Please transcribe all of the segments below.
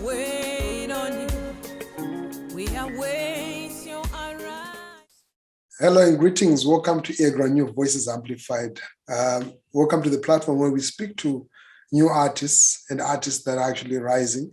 wait on you. We await your arrival. Hello and greetings. Welcome to earGROUND, New Voices Amplified. Welcome to the platform where we speak to new artists and artists that are actually rising,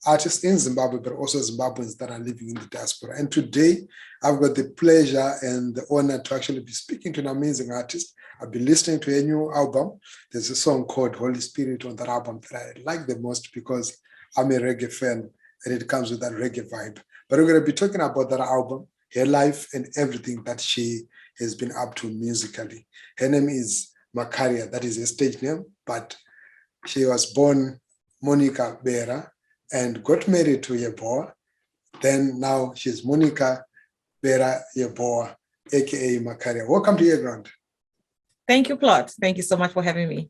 artists in Zimbabwe, but also Zimbabweans that are living in the diaspora. And today, I've got the pleasure and the honor to actually be speaking to an amazing artist. I've been listening to a new album. There's a song called Holy Spirit on that album that I like the most because I'm a reggae fan and it comes with that reggae vibe. But we're going to be talking about that album, her life, and everything that she has been up to musically. Her name is Macaria. That is a stage name, but she was born Monica Bera and got married to Yeboah. Then now she's Monica Bera-Yeboah, aka Macaria. Welcome to earGROUND. Thank you, Plot. Thank you so much for having me.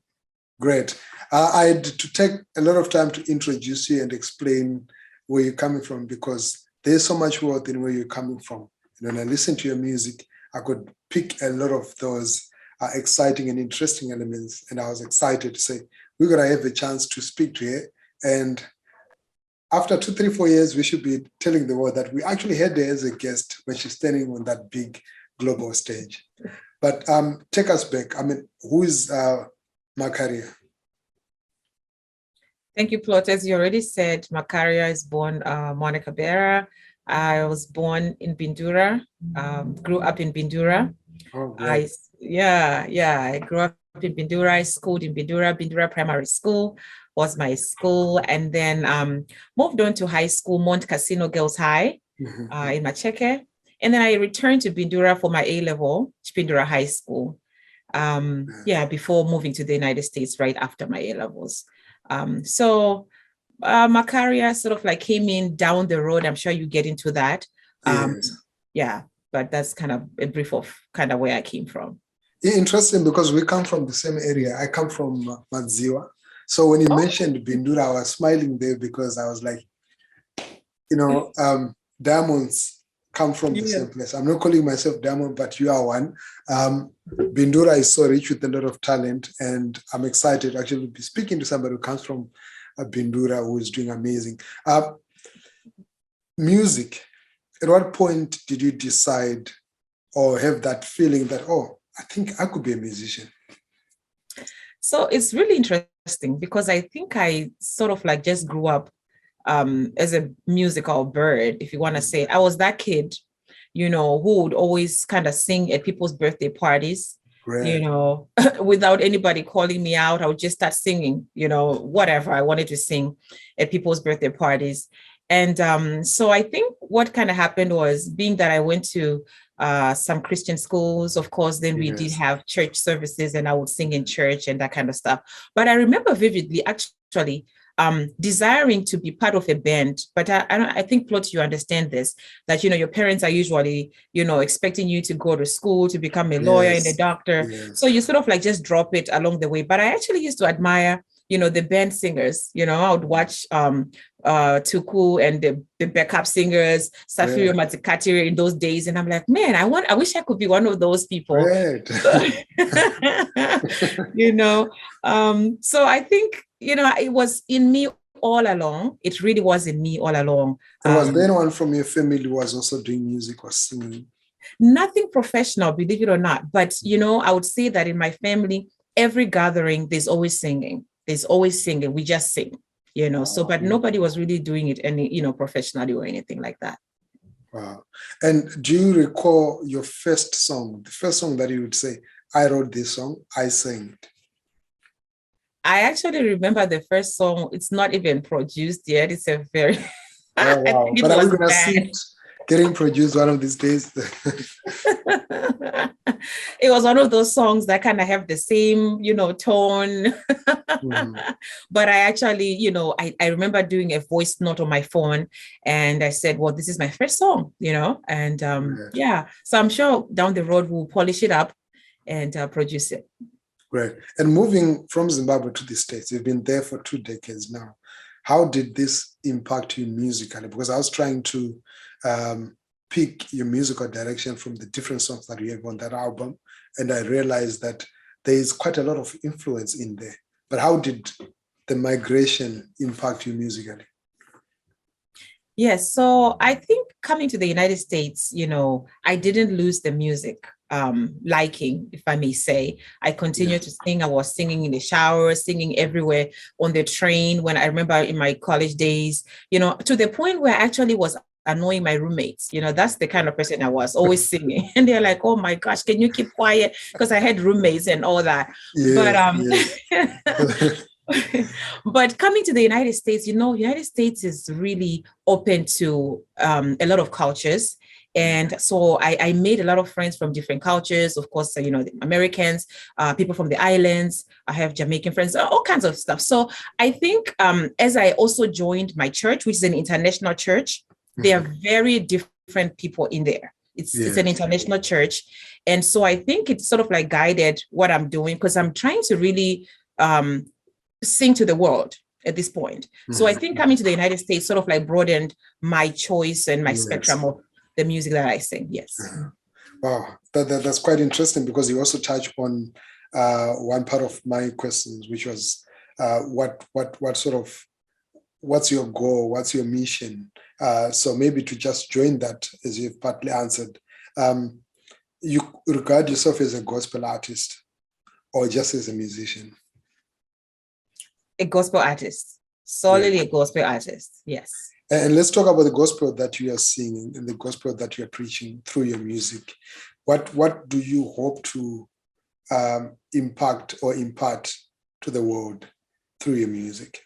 Great. I had to take a lot of time to introduce you and explain where you're coming from because there's so much worth in where you're coming from. And when I listen to your music, I could pick a lot of those exciting and interesting elements. And I was excited to say, we're going to have a chance to speak to her. And after 2, 3, 4 years, we should be telling the world that we actually had her as a guest when she's standing on that big global stage. But take us back. I mean, who is Macaria? Thank you, Plot. As you already said, Macaria is born Monica Bera. I was born in Bindura, grew up in Bindura. Oh, great. I grew up in Bindura. I schooled in Bindura. Bindura Primary School was my school, and then moved on to high school, Mount Casino Girls High in Macheke. And then I returned to Bindura for my A-level, Bindura High School. Before moving to the United States right after my A-levels. Macaria sort of like came in down the road. I'm sure you get into that. Yes. But that's kind of a brief of kind of where I came from. Interesting because we come from the same area. I come from Madziwa. So when you mentioned Bindura, I was smiling there because I was like, diamonds come from the same place. I'm not calling myself diamond, but you are one. Bindura is so rich with a lot of talent, and I'm excited to actually be speaking to somebody who comes from Bindura who is doing amazing. Music, at what point did you decide or have that feeling that, oh, I think I could be a musician? So it's really interesting because I think I sort of like just grew up as a musical bird, if you want to say. I was that kid, who would always kind of sing at people's birthday parties, without anybody calling me out. I would just start singing, whatever I wanted to sing at people's birthday parties. And so I think what kind of happened was, being that I went to some Christian schools, of course, then we did have church services and I would sing in church and that kind of stuff. But I remember vividly, actually, desiring to be part of a band. But I think, Plot, you understand this, that, your parents are usually, expecting you to go to school, to become a lawyer and a doctor. Yes. So you sort of like just drop it along the way. But I actually used to admire, the band singers. I would watch Tuku and the backup singers, Safirio Matikatire in those days. And I'm like, man, I wish I could be one of those people. So I think, it was in me all along. It really was in me all along. And was there anyone from your family who was also doing music or singing? Nothing professional, believe it or not. But, I would say that in my family, every gathering, there's always singing. There's always singing. We just sing, but nobody was really doing it any, professionally or anything like that. Wow. And do you recall your first song, the first song that you would say, I wrote this song, I sang it? I actually remember the first song. It's not even produced yet. It's a very... Oh, wow. But I'm going to see it getting produced one of these days. It was one of those songs that kind of have the same, tone. But I actually, I remember doing a voice note on my phone and I said, well, this is my first song, and so I'm sure down the road we'll polish it up and produce it. Great. And moving from Zimbabwe to the States, you've been there for 2 decades now. How did this impact you musically? Because I was trying to pick your musical direction from the different songs that you have on that album. And I realized that there is quite a lot of influence in there. But how did the migration impact you musically? Yes, so I think coming to the United States, I didn't lose the music liking, if I may say. I Yeah. continued to sing. I was singing in the shower, singing everywhere on the train when I remember in my college days, to the point where I actually was annoying my roommates. That's the kind of person I was, always singing. And they're like, oh my gosh, can you keep quiet? Because I had roommates and all that. But Yes, yes. but coming to the United States, United States is really open to a lot of cultures. And so I made a lot of friends from different cultures, of course, the Americans, people from the islands. I have Jamaican friends, all kinds of stuff. So I think as I also joined my church, which is an international church, there are very different people in there. It's an Yes. international church. And so I think it's sort of like guided what I'm doing because I'm trying to really sing to the world at this point. So I think coming to the United States sort of like broadened my choice and my spectrum Yes. of the music that I sing. Yes. Wow, that's quite interesting because you also touch on one part of my questions, which was what sort of what's your goal, what's your mission? So maybe to just join that, as you've partly answered, you regard yourself as a gospel artist or just as a musician? A gospel artist, Yeah. solely a gospel artist. Yes. And let's talk about the gospel that you are singing and the gospel that you are preaching through your music. What do you hope to impact or impart to the world through your music?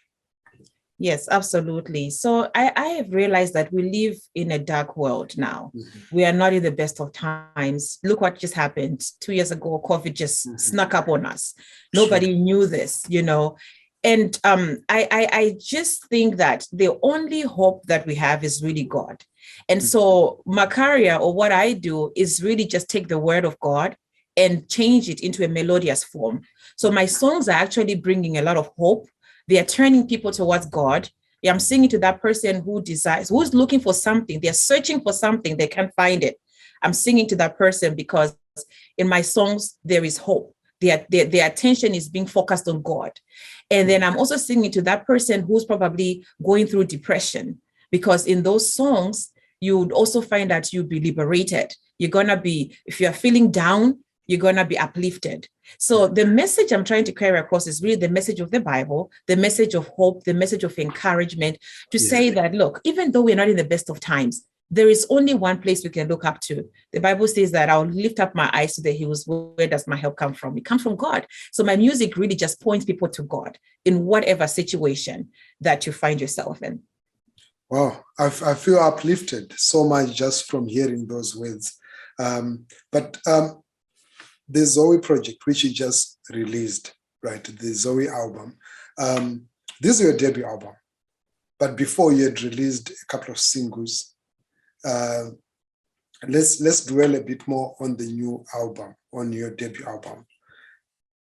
Yes, absolutely. So I have realized that we live in a dark world now. We are not in the best of times. Look what just happened 2 years ago. COVID just snuck up on us. Nobody knew this, And I just think that the only hope that we have is really God. And so Macaria, or what I do, is really just take the word of God and change it into a melodious form. So my songs are actually bringing a lot of hope. They are turning people towards God. Yeah, I'm singing to that person who desires, who's looking for something. They're searching for something. They can't find it. I'm singing to that person because in my songs, there is hope. Their attention is being focused on God. And then I'm also singing to that person who's probably going through depression, because in those songs, you would also find that you'll be liberated. You're going to be, if you're feeling down, you're going to be uplifted. So the message I'm trying to carry across is really the message of the Bible, the message of hope, the message of encouragement, to say that, look, even though we're not in the best of times, there is only one place we can look up to. The Bible says that I'll lift up my eyes to the hills. Where does my help come from? It comes from God. So my music really just points people to God in whatever situation that you find yourself in. Wow, I feel uplifted so much just from hearing those words. But the Zoe project, which you just released, right? The Zoe album. This is your debut album, but before you had released a couple of singles. Let's dwell a bit more on the new album, on your debut album.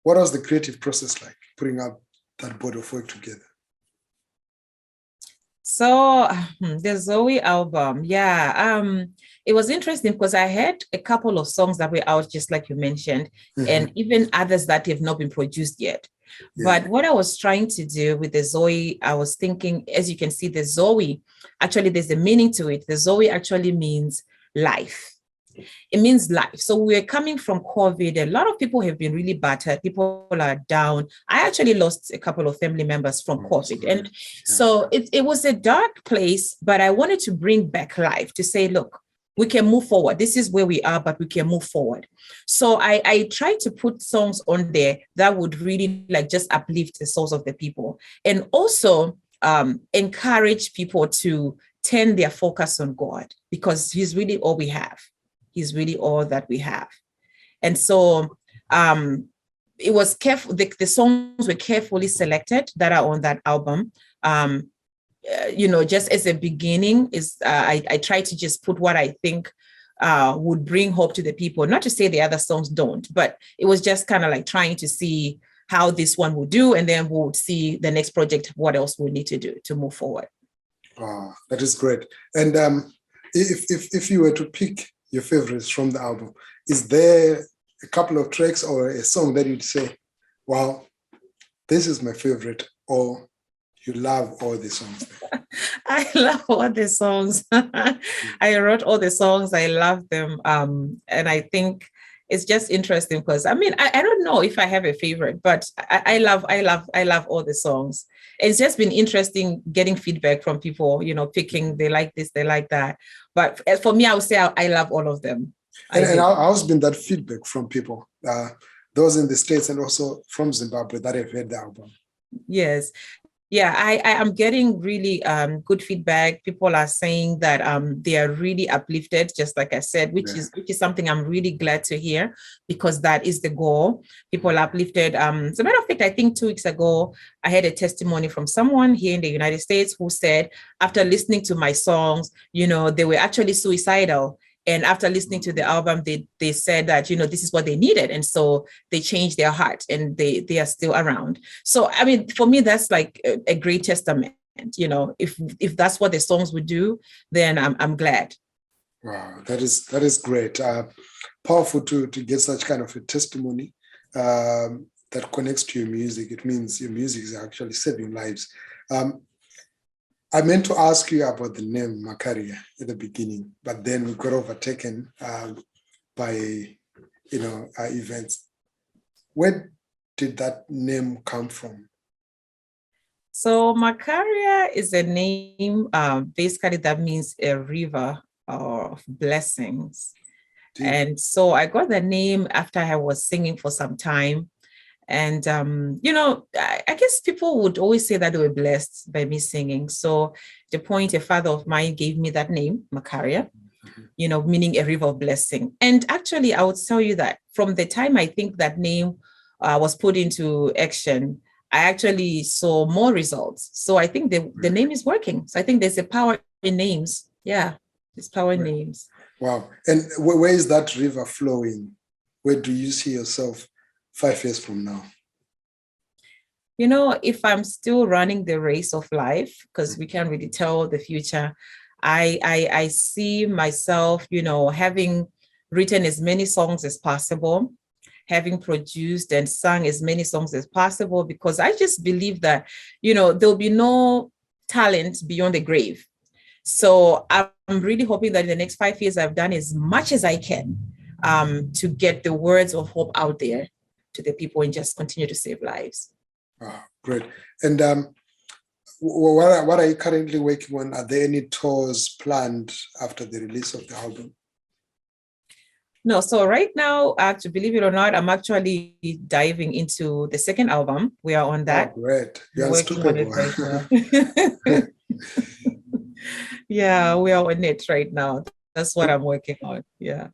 What was the creative process like, putting up that body of work together? So the Zoe album, it was interesting because I had a couple of songs that were out, just like you mentioned, and even others that have not been produced yet. But what I was trying to do with the Zoe, I was thinking, as you can see, the Zoe, actually, there's a meaning to it. The Zoe actually means life. It means life. So we're coming from COVID. A lot of people have been really battered. People are down. I actually lost a couple of family members from COVID. And so it was a dark place, but I wanted to bring back life to say, look, we can move forward. This is where we are, but we can move forward. So I tried to put songs on there that would really like just uplift the souls of the people, and also encourage people to turn their focus on God, because he's really all we have. He's really all that we have. And so it was careful. The songs were carefully selected that are on that album. Just as a beginning, I try to just put what I think would bring hope to the people. Not to say the other songs don't, but it was just kind of like trying to see how this one will do, and then we'll see the next project, what else we need to do to move forward. Wow, that is great. And if you were to pick your favorites from the album, is there a couple of tracks or a song that you'd say, wow, this is my favorite, or you love all the songs there? I love all the songs. I wrote all the songs. I love them. And I think it's just interesting because I mean, I don't know if I have a favorite, but I love all the songs. It's just been interesting getting feedback from people, picking they like this, they like that. But for me, I would say I love all of them. And how's been that feedback from people, those in the States and also from Zimbabwe that have heard the album? Yes. Yeah, I am getting really good feedback. People are saying that they are really uplifted, just like I said, which is something I'm really glad to hear, because that is the goal. People are uplifted. As a matter of fact, I think 2 weeks ago, I had a testimony from someone here in the United States who said, after listening to my songs, they were actually suicidal. And after listening to the album, they said that, this is what they needed. And so they changed their heart and they are still around. So, I mean, for me, that's like a great testament. If that's what the songs would do, then I'm glad. Wow, that is great. Powerful to get such kind of a testimony that connects to your music. It means your music is actually saving lives. I meant to ask you about the name Macaria at the beginning, but then we got overtaken by events. Where did that name come from? So Macaria is a name, basically that means a river of blessings. And so I got the name after I was singing for some time. And, I guess people would always say that they were blessed by me singing. So the point, a father of mine gave me that name, Macaria, meaning a river of blessing. And actually, I would tell you that from the time I think that name was put into action, I actually saw more results. So I think the name is working. So I think there's a power in names. Yeah, there's power in names. Wow. And where is that river flowing? Where do you see yourself 5 years from now? If I'm still running the race of life, because we can't really tell the future, I see myself, having written as many songs as possible, having produced and sung as many songs as possible, because I just believe that, there'll be no talent beyond the grave. So I'm really hoping that in the next 5 years, I've done as much as I can to get the words of hope out there to the people and just continue to save lives. Oh, great. And what are you currently working on? Are there any tours planned after the release of the album? No, so right now, to believe it or not, I'm actually diving into the second album. We are on that. Oh, great. You're working on it right now. Yeah, we are on it right now. That's what I'm working on. Yeah.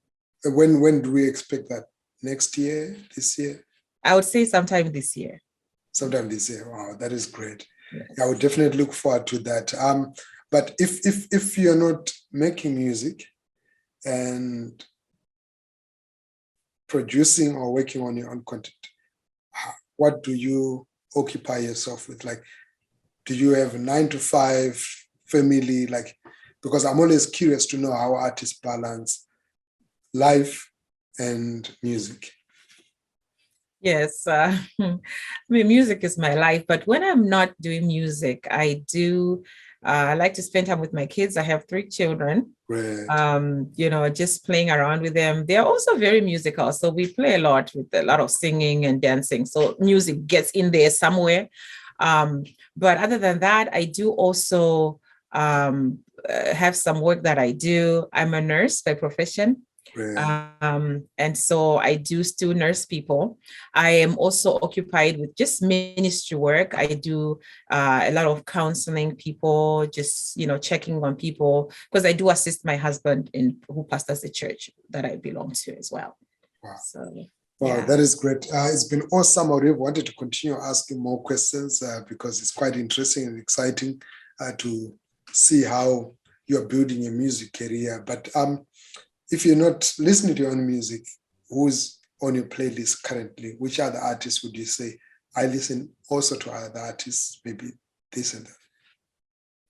When do we expect that? Next year? This year? I would say sometime this year. Sometime this year. Wow, that is great. Yes. I would definitely look forward to that. But if you're not making music and producing or working on your own content, what do you occupy yourself with? Like, do you have a 9 to 5 family? Like, because I'm always curious to know how artists balance life and music. Yes, I mean, music is my life, but when I'm not doing music, I like to spend time with my kids. I have 3 children. Great. Just playing around with them. They're also very musical. So we play a lot with a lot of singing and dancing. So music gets in there somewhere. But other than that, I do also have some work that I do. I'm a nurse by profession. And so I do still nurse people. I am also occupied with just ministry work. I do a lot of counseling people, just, checking on people, because I do assist my husband who pastors the church that I belong to as well. Wow. So, wow, yeah. That is great. It's been awesome. I really wanted to continue asking more questions because it's quite interesting and exciting to see how you're building your music career. But if you're not listening to your own music, who's on your playlist currently? Which other artists would you say? I listen also to other artists, maybe this and that.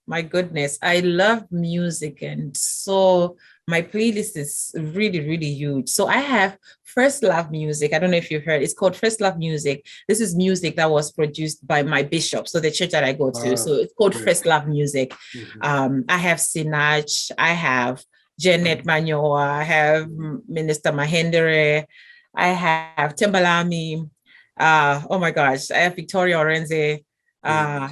My goodness, I love music, and so my playlist is really, really huge. So I have First Love Music. I don't know if you've heard. It's called First Love Music. This is music that was produced by my bishop, so the church that I go to. So it's called Great. First Love Music. I have Sinach. I have Janet Manyoa. I have Minister Mahendere. I have Timbalami. Oh my gosh, I have Victoria Orenze.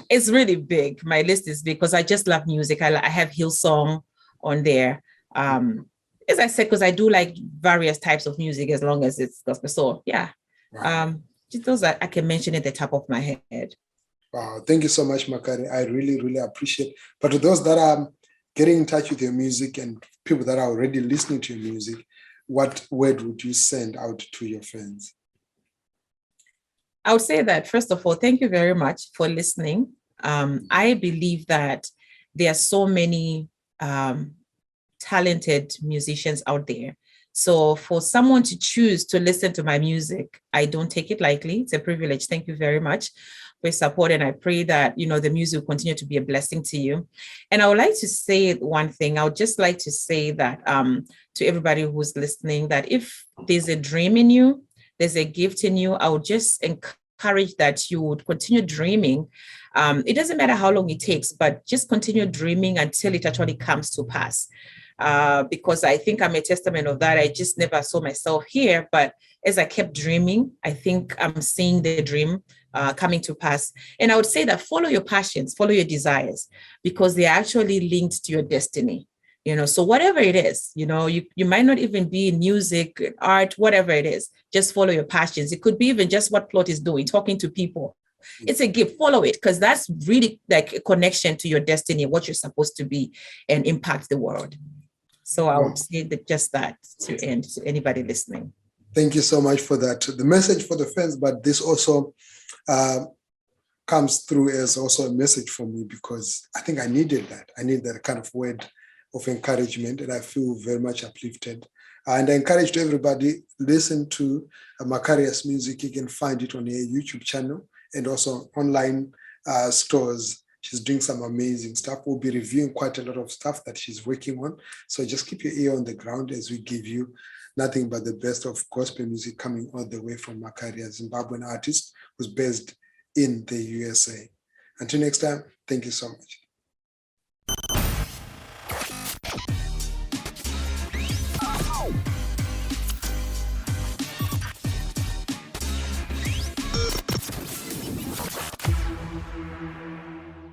It's really big. My list is big because I just love music. I have Hillsong on there. As I said, because I do like various types of music as long as it's gospel. So yeah, just those that I can mention at the top of my head. Wow, thank you so much, Macaria. I really, really appreciate. But to those that are getting in touch with your music and people that are already listening to your music, what word would you send out to your fans? I would say that, first of all, thank you very much for listening. I believe that there are so many talented musicians out there. So for someone to choose to listen to my music, I don't take it lightly. It's a privilege. Thank you very much for your support. And I pray that, the music will continue to be a blessing to you. And I would like to say one thing. I would just like to say that to everybody who's listening, that if there's a dream in you, there's a gift in you, I would just encourage that you would continue dreaming. It doesn't matter how long it takes, but just continue dreaming until it actually comes to pass. Because I think I'm a testament of that. I just never saw myself here, but as I kept dreaming, I think I'm seeing the dream coming to pass. And I would say that follow your passions, follow your desires, because they're actually linked to your destiny. So whatever it is, you might not even be in music, art, whatever it is, just follow your passions. It could be even just what Plot is doing, talking to people. It's a gift, follow it, because that's really like a connection to your destiny, what you're supposed to be and impact the world. So I would say that just that to end to anybody listening. Thank you so much for that. The message for the fans, but this also comes through as also a message for me, because I think I needed that. I need that kind of word of encouragement, and I feel very much uplifted. And I encourage to everybody, listen to Macaria's music. You can find it on her YouTube channel and also online stores. She's doing some amazing stuff. We'll be reviewing quite a lot of stuff that she's working on. So just keep your ear on the ground as we give you nothing but the best of gospel music coming all the way from Macaria, Zimbabwean artist who's based in the USA. Until next time, thank you so much.